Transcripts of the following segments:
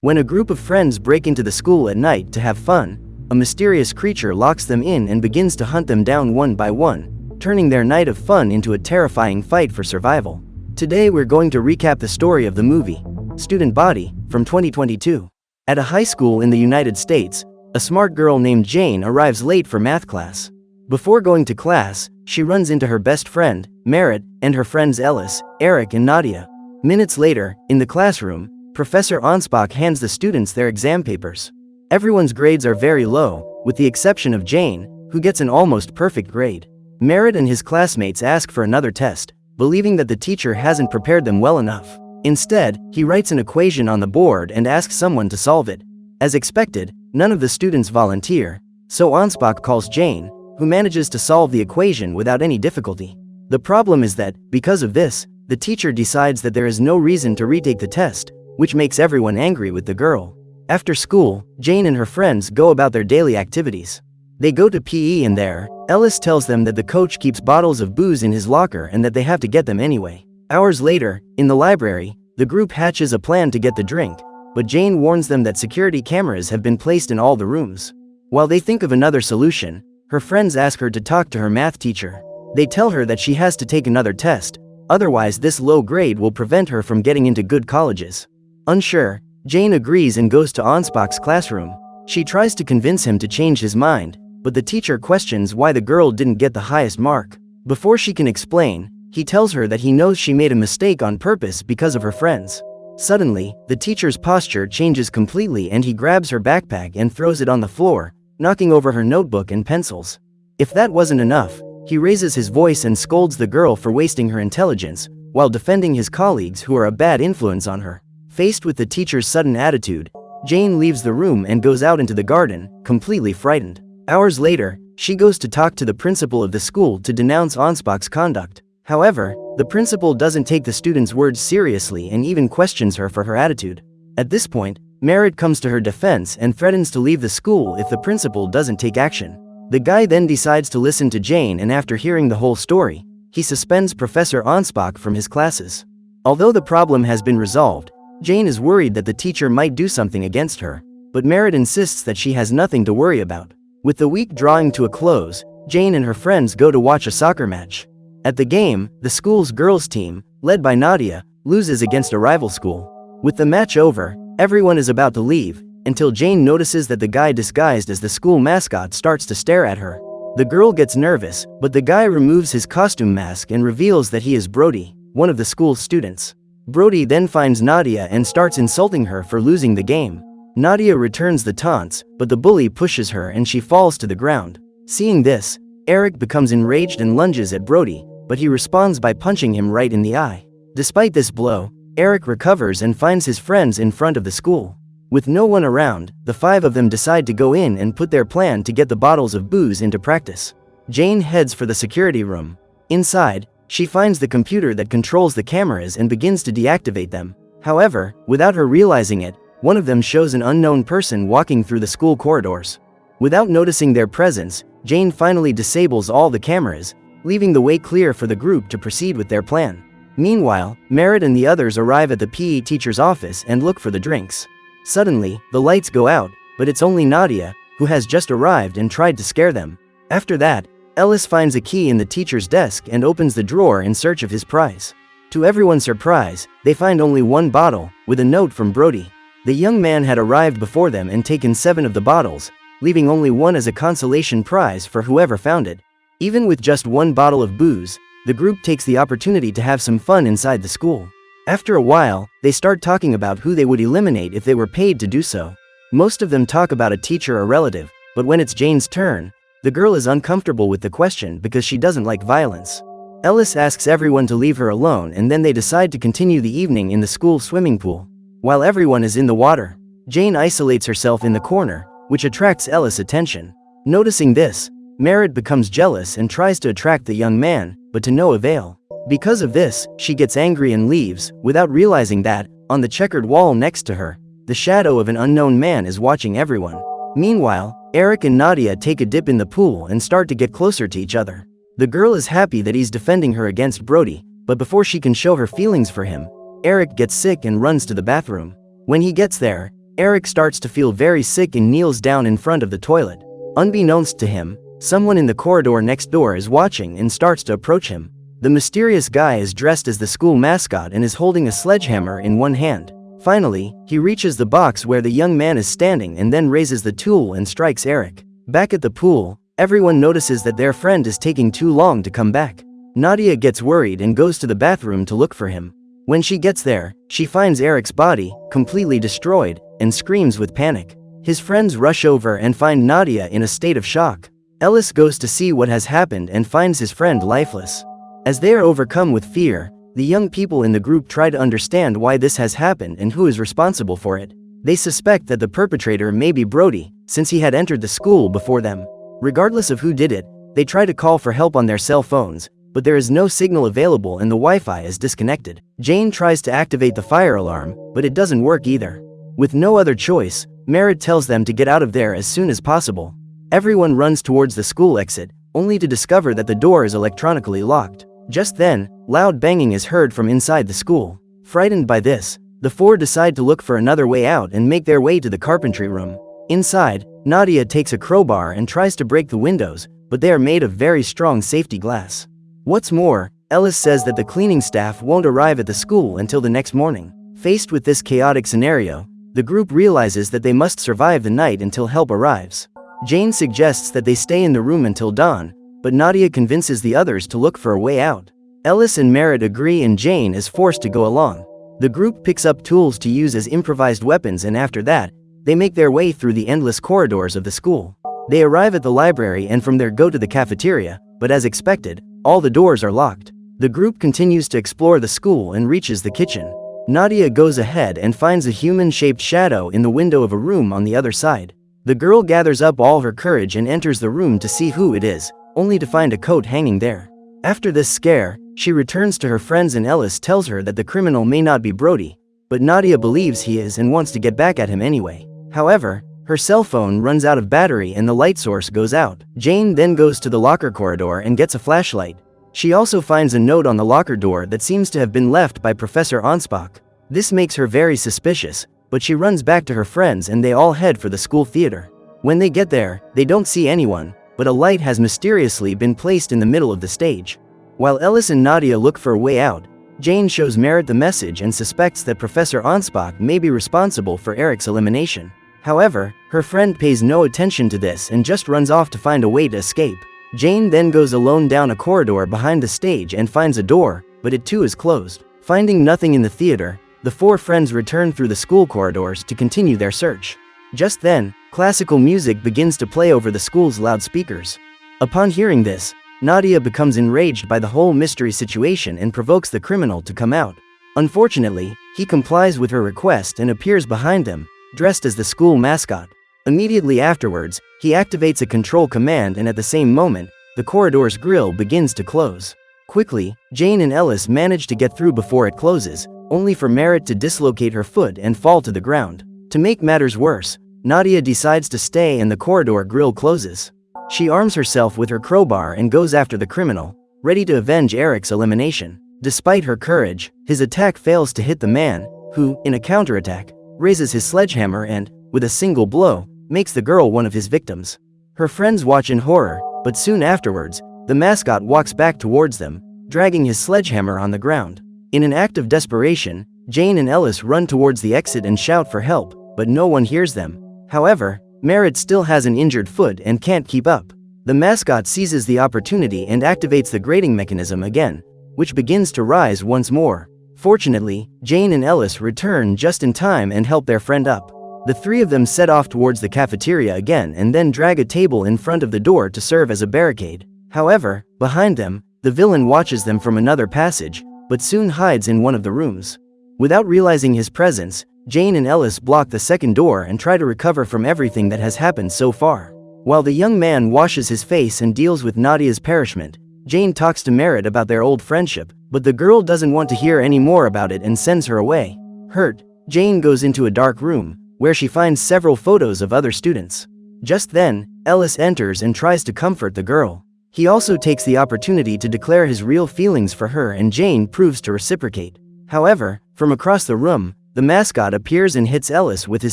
When a group of friends break into the school at night to have fun, a mysterious creature locks them in and begins to hunt them down one by one, turning their night of fun into a terrifying fight for survival. Today we're going to recap the story of the movie, Student Body, from 2022. At a high school in the United States, a smart girl named Jane arrives late for math class. Before going to class, she runs into her best friend, Merritt, and her friends Ellis, Eric and Nadia. Minutes later, in the classroom, Professor Onspach hands the students their exam papers. Everyone's grades are very low, with the exception of Jane, who gets an almost perfect grade. Merritt and his classmates ask for another test, believing that the teacher hasn't prepared them well enough. Instead, he writes an equation on the board and asks someone to solve it. As expected, none of the students volunteer, so Onspach calls Jane, who manages to solve the equation without any difficulty. The problem is that, because of this, the teacher decides that there is no reason to retake the test, which makes everyone angry with the girl. After school, Jane and her friends go about their daily activities. They go to PE and there, Ellis tells them that the coach keeps bottles of booze in his locker and that they have to get them anyway. Hours later, in the library, the group hatches a plan to get the drink, but Jane warns them that security cameras have been placed in all the rooms. While they think of another solution, her friends ask her to talk to her math teacher. They tell her that she has to take another test, otherwise this low grade will prevent her from getting into good colleges. Unsure, Jane agrees and goes to Onspach's classroom. She tries to convince him to change his mind, but the teacher questions why the girl didn't get the highest mark. Before she can explain, he tells her that he knows she made a mistake on purpose because of her friends. Suddenly, the teacher's posture changes completely and he grabs her backpack and throws it on the floor, knocking over her notebook and pencils. If that wasn't enough, he raises his voice and scolds the girl for wasting her intelligence, while defending his colleagues who are a bad influence on her. Faced with the teacher's sudden attitude, Jane leaves the room and goes out into the garden, completely frightened. Hours later, she goes to talk to the principal of the school to denounce Onspach's conduct. However, the principal doesn't take the student's words seriously and even questions her for her attitude. At this point, Merritt comes to her defense and threatens to leave the school if the principal doesn't take action. The guy then decides to listen to Jane, and after hearing the whole story, he suspends Professor Onspach from his classes. Although the problem has been resolved, Jane is worried that the teacher might do something against her, but Merritt insists that she has nothing to worry about. With the week drawing to a close, Jane and her friends go to watch a soccer match. At the game, the school's girls' team, led by Nadia, loses against a rival school. With the match over, everyone is about to leave, until Jane notices that the guy disguised as the school mascot starts to stare at her. The girl gets nervous, but the guy removes his costume mask and reveals that he is Brody, one of the school's students. Brody then finds Nadia and starts insulting her for losing the game. Nadia returns the taunts, but the bully pushes her and she falls to the ground. Seeing this, Eric becomes enraged and lunges at Brody, but he responds by punching him right in the eye. Despite this blow, Eric recovers and finds his friends in front of the school. With no one around, the five of them decide to go in and put their plan to get the bottles of booze into practice. Jane heads for the security room. Inside, she finds the computer that controls the cameras and begins to deactivate them. However, without her realizing it, one of them shows an unknown person walking through the school corridors. Without noticing their presence, Jane finally disables all the cameras, leaving the way clear for the group to proceed with their plan. Meanwhile, Merritt and the others arrive at the PE teacher's office and look for the drinks. Suddenly, the lights go out, but it's only Nadia, who has just arrived and tried to scare them. After that, Ellis finds a key in the teacher's desk and opens the drawer in search of his prize. To everyone's surprise, they find only one bottle, with a note from Brody. The young man had arrived before them and taken 7 of the bottles, leaving only one as a consolation prize for whoever found it. Even with just one bottle of booze, the group takes the opportunity to have some fun inside the school. After a while, they start talking about who they would eliminate if they were paid to do so. Most of them talk about a teacher or relative, but when it's Jane's turn, the girl is uncomfortable with the question because she doesn't like violence. Ellis asks everyone to leave her alone and then they decide to continue the evening in the school swimming pool. While everyone is in the water, Jane isolates herself in the corner, which attracts Ellis' attention. Noticing this, Merritt becomes jealous and tries to attract the young man, but to no avail. Because of this, she gets angry and leaves, without realizing that, on the checkered wall next to her, the shadow of an unknown man is watching everyone. Meanwhile, Eric and Nadia take a dip in the pool and start to get closer to each other. The girl is happy that he's defending her against Brody, but before she can show her feelings for him, Eric gets sick and runs to the bathroom. When he gets there, Eric starts to feel very sick and kneels down in front of the toilet. Unbeknownst to him, someone in the corridor next door is watching and starts to approach him. The mysterious guy is dressed as the school mascot and is holding a sledgehammer in one hand. Finally, he reaches the box where the young man is standing and then raises the tool and strikes Eric. Back at the pool, everyone notices that their friend is taking too long to come back. Nadia gets worried and goes to the bathroom to look for him. When she gets there, she finds Eric's body, completely destroyed, and screams with panic. His friends rush over and find Nadia in a state of shock. Ellis goes to see what has happened and finds his friend lifeless. As they are overcome with fear, the young people in the group try to understand why this has happened and who is responsible for it. They suspect that the perpetrator may be Brody, since he had entered the school before them. Regardless of who did it, they try to call for help on their cell phones, but there is no signal available and the Wi-Fi is disconnected. Jane tries to activate the fire alarm, but it doesn't work either. With no other choice, Merritt tells them to get out of there as soon as possible. Everyone runs towards the school exit, only to discover that the door is electronically locked. Just then, loud banging is heard from inside the school. Frightened by this, the four decide to look for another way out and make their way to the carpentry room. Inside, Nadia takes a crowbar and tries to break the windows, but they are made of very strong safety glass. What's more, Ellis says that the cleaning staff won't arrive at the school until the next morning. Faced with this chaotic scenario, the group realizes that they must survive the night until help arrives. Jane suggests that they stay in the room until dawn, but Nadia convinces the others to look for a way out. Ellis and Merritt agree and Jane is forced to go along. The group picks up tools to use as improvised weapons and after that, they make their way through the endless corridors of the school. They arrive at the library and from there go to the cafeteria, but as expected, all the doors are locked. The group continues to explore the school and reaches the kitchen. Nadia goes ahead and finds a human-shaped shadow in the window of a room on the other side. The girl gathers up all her courage and enters the room to see who it is, only to find a coat hanging there. After this scare, she returns to her friends and Ellis tells her that the criminal may not be Brody, but Nadia believes he is and wants to get back at him anyway. However, her cell phone runs out of battery and the light source goes out. Jane then goes to the locker corridor and gets a flashlight. She also finds a note on the locker door that seems to have been left by Professor Anspach. This makes her very suspicious, but she runs back to her friends and they all head for the school theater. When they get there, they don't see anyone, but a light has mysteriously been placed in the middle of the stage. While Ellis and Nadia look for a way out, Jane shows Merritt the message and suspects that Professor Anspach may be responsible for Eric's elimination. However, her friend pays no attention to this and just runs off to find a way to escape. Jane then goes alone down a corridor behind the stage and finds a door, but it too is closed. Finding nothing in the theater, the four friends return through the school corridors to continue their search. Just then, classical music begins to play over the school's loudspeakers. Upon hearing this, Nadia becomes enraged by the whole mystery situation and provokes the criminal to come out. Unfortunately, he complies with her request and appears behind them, dressed as the school mascot. Immediately afterwards, he activates a control command and at the same moment, the corridor's grill begins to close. Quickly, Jane and Ellis manage to get through before it closes, only for Merritt to dislocate her foot and fall to the ground. To make matters worse, Nadia decides to stay and the corridor grill closes. She arms herself with her crowbar and goes after the criminal, ready to avenge Eric's elimination. Despite her courage, his attack fails to hit the man, who, in a counterattack, raises his sledgehammer and, with a single blow, makes the girl one of his victims. Her friends watch in horror, but soon afterwards, the mascot walks back towards them, dragging his sledgehammer on the ground. In an act of desperation, Jane and Ellis run towards the exit and shout for help, but no one hears them. However, Merritt still has an injured foot and can't keep up. The mascot seizes the opportunity and activates the grating mechanism again, which begins to rise once more. Fortunately, Jane and Ellis return just in time and help their friend up. The three of them set off towards the cafeteria again and then drag a table in front of the door to serve as a barricade. However, behind them, the villain watches them from another passage, but soon hides in one of the rooms. Without realizing his presence, Jane and Ellis block the second door and try to recover from everything that has happened so far. While the young man washes his face and deals with Nadia's perishment, Jane talks to Merritt about their old friendship, but the girl doesn't want to hear any more about it and sends her away. Hurt, Jane goes into a dark room, where she finds several photos of other students. Just then, Ellis enters and tries to comfort the girl. He also takes the opportunity to declare his real feelings for her and Jane proves to reciprocate. However, from across the room, the mascot appears and hits Ellis with his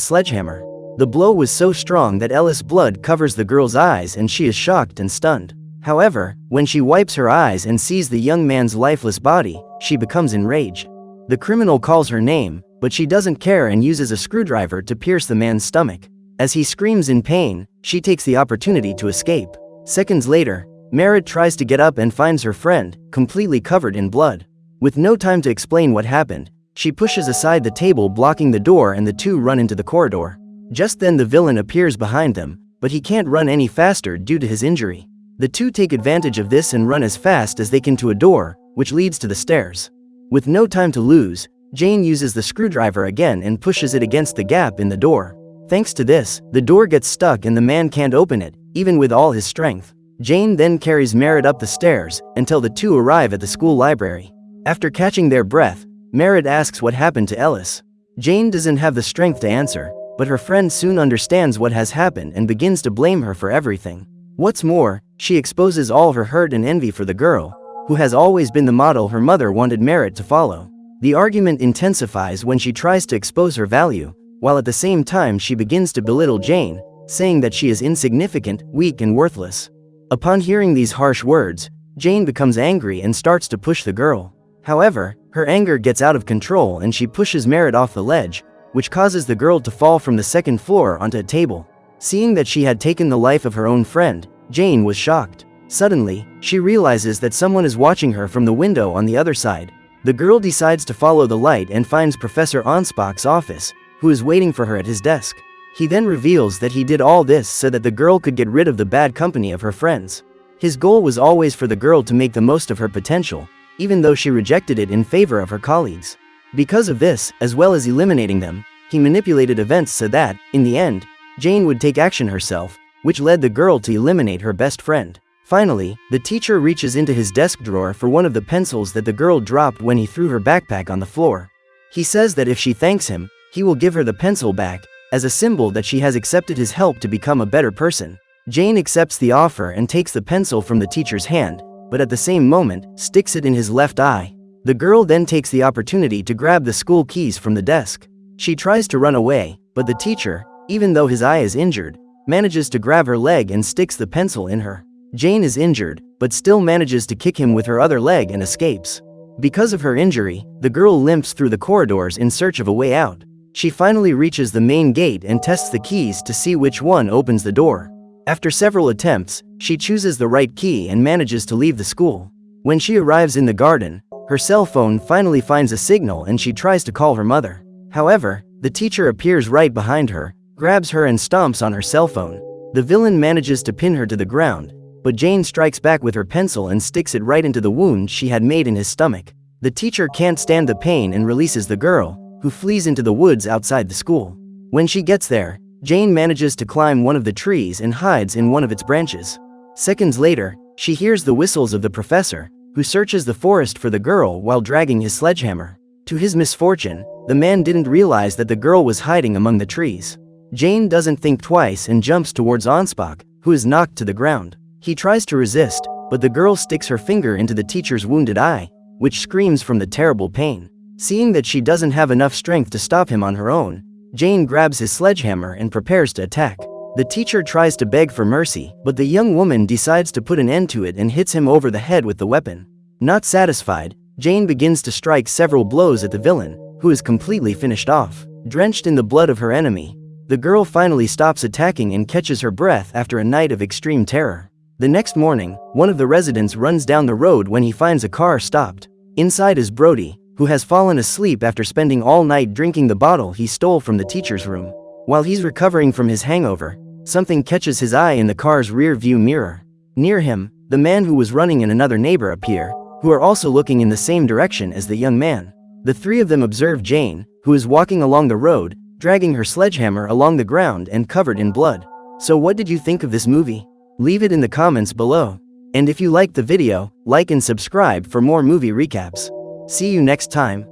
sledgehammer. The blow was so strong that Ellis' blood covers the girl's eyes and she is shocked and stunned. However, when she wipes her eyes and sees the young man's lifeless body, she becomes enraged. The criminal calls her name, but she doesn't care and uses a screwdriver to pierce the man's stomach. As he screams in pain, she takes the opportunity to escape. Seconds later, Merritt tries to get up and finds her friend, completely covered in blood. With no time to explain what happened, she pushes aside the table blocking the door and the two run into the corridor. Just then the villain appears behind them, but he can't run any faster due to his injury. The two take advantage of this and run as fast as they can to a door, which leads to the stairs. With no time to lose, Jane uses the screwdriver again and pushes it against the gap in the door. Thanks to this, the door gets stuck and the man can't open it, even with all his strength. Jane then carries Merritt up the stairs until the two arrive at the school library. After catching their breath, Merritt asks what happened to Ellis. Jane doesn't have the strength to answer, but her friend soon understands what has happened and begins to blame her for everything. What's more, she exposes all her hurt and envy for the girl, who has always been the model her mother wanted Merritt to follow. The argument intensifies when she tries to expose her value, while at the same time she begins to belittle Jane, saying that she is insignificant, weak and worthless. Upon hearing these harsh words, Jane becomes angry and starts to push the girl. However, her anger gets out of control and she pushes Merritt off the ledge, which causes the girl to fall from the second floor onto a table. Seeing that she had taken the life of her own friend, Jane was shocked. Suddenly, she realizes that someone is watching her from the window on the other side. The girl decides to follow the light and finds Professor Onspach's office, who is waiting for her at his desk. He then reveals that he did all this so that the girl could get rid of the bad company of her friends. His goal was always for the girl to make the most of her potential, even though she rejected it in favor of her colleagues. Because of this, as well as eliminating them, he manipulated events so that, in the end, Jane would take action herself, which led the girl to eliminate her best friend. Finally, the teacher reaches into his desk drawer for one of the pencils that the girl dropped when he threw her backpack on the floor. He says that if she thanks him, he will give her the pencil back, as a symbol that she has accepted his help to become a better person. Jane accepts the offer and takes the pencil from the teacher's hand, but at the same moment, sticks it in his left eye. The girl then takes the opportunity to grab the school keys from the desk. She tries to run away, but the teacher, even though his eye is injured, manages to grab her leg and sticks the pencil in her. Jane is injured, but still manages to kick him with her other leg and escapes. Because of her injury, the girl limps through the corridors in search of a way out. She finally reaches the main gate and tests the keys to see which one opens the door. After several attempts, she chooses the right key and manages to leave the school. When she arrives in the garden, her cell phone finally finds a signal and she tries to call her mother. However, the teacher appears right behind her, grabs her and stomps on her cell phone. The villain manages to pin her to the ground, but Jane strikes back with her pencil and sticks it right into the wound she had made in his stomach. The teacher can't stand the pain and releases the girl, who flees into the woods outside the school. When she gets there, Jane manages to climb one of the trees and hides in one of its branches. Seconds later, she hears the whistles of the professor, who searches the forest for the girl while dragging his sledgehammer. To his misfortune, the man didn't realize that the girl was hiding among the trees. Jane doesn't think twice and jumps towards Onspach, who is knocked to the ground. He tries to resist, but the girl sticks her finger into the teacher's wounded eye, which screams from the terrible pain. Seeing that she doesn't have enough strength to stop him on her own, Jane grabs his sledgehammer and prepares to attack. The teacher tries to beg for mercy, but the young woman decides to put an end to it and hits him over the head with the weapon. Not satisfied, Jane begins to strike several blows at the villain, who is completely finished off. Drenched in the blood of her enemy, the girl finally stops attacking and catches her breath after a night of extreme terror. The next morning, one of the residents runs down the road when he finds a car stopped. Inside is Brody, who has fallen asleep after spending all night drinking the bottle he stole from the teacher's room. While he's recovering from his hangover, something catches his eye in the car's rear-view mirror. Near him, the man who was running and another neighbor appear, who are also looking in the same direction as the young man. The three of them observe Jane, who is walking along the road, dragging her sledgehammer along the ground and covered in blood. So what did you think of this movie? Leave it in the comments below. And if you liked the video, like and subscribe for more movie recaps. See you next time.